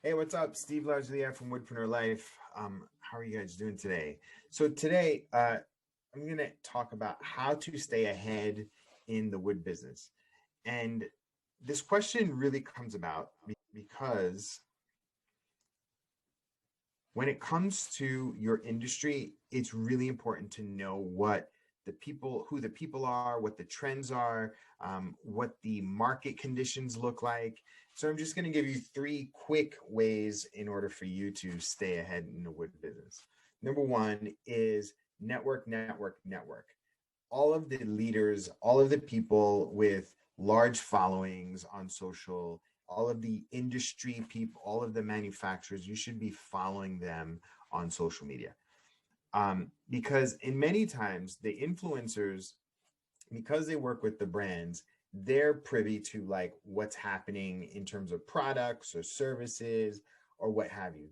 Hey, what's up? Steve Larosiliere from Woodpreneur Life. How are you guys doing today? So today, I'm going to talk about how to stay ahead in the wood business. And this question really comes about because when it comes to your industry, it's really important to know who the people are, what the trends are, what the market conditions look like. So I'm just going to give you three quick ways in order for you to stay ahead in the wood business. Number one is network, network, network. All of the leaders, all of the people with large followings on social, all of the industry people, all of the manufacturers, you should be following them on social media. Because in many times, the influencers, because they work with the brands, they're privy to like what's happening in terms of products or services or what have you.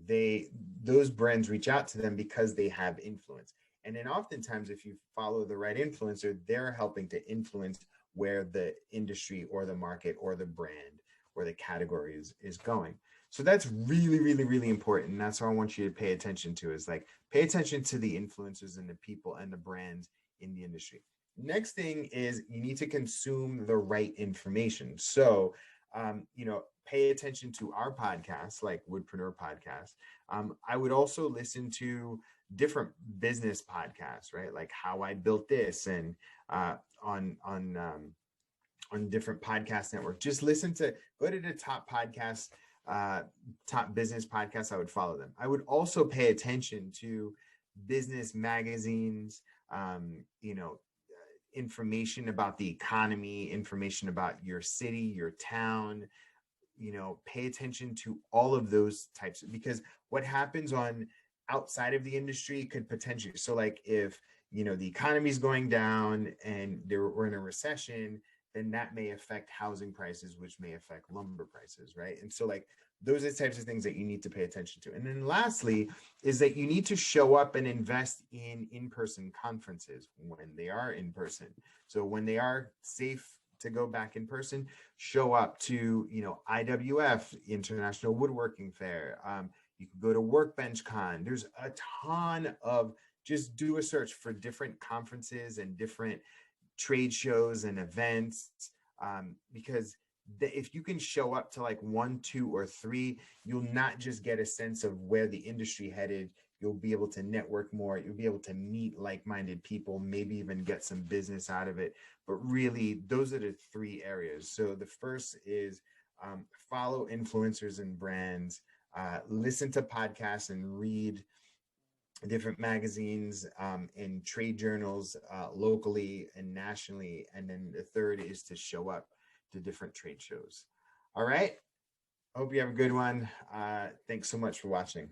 Those brands reach out to them because they have influence. And then oftentimes, if you follow the right influencer, they're helping to influence where the industry or the market or the brand or the category is going. So that's really, really, really important. And that's what I want you to pay attention to is like pay attention to the influencers and the people and the brands in the industry. Next thing is you need to consume the right information. So, pay attention to our podcasts, like Woodpreneur Podcast. I would also listen to different business podcasts, right? Like How I Built This, and on different podcast networks. Just go to the top podcasts, top business podcasts. I would follow them. I would also pay attention to business magazines, information about the economy, information about your city, your town. Pay attention to all of those types, because what happens on outside of the industry could potentially, so like if the economy is going down and we're in a recession, then that may affect housing prices, which may affect lumber prices, right? And so like those are the types of things that you need to pay attention to. And then lastly is that you need to show up and invest in in-person conferences when they are in person. So when they are safe to go back in person, show up to IWF, International Woodworking Fair. You can go to Workbench Con. There's a ton of, just do a search for different conferences and different trade shows and events, because if you can show up to like one, two, or three, you'll not just get a sense of where the industry headed. You'll be able to network more. You'll be able to meet like-minded people, maybe even get some business out of it. But really, those are the three areas. So the first is follow influencers and brands, listen to podcasts and read different magazines and trade journals locally and nationally. And then the third is to show up to different trade shows. All right. Hope you have a good one. Thanks so much for watching.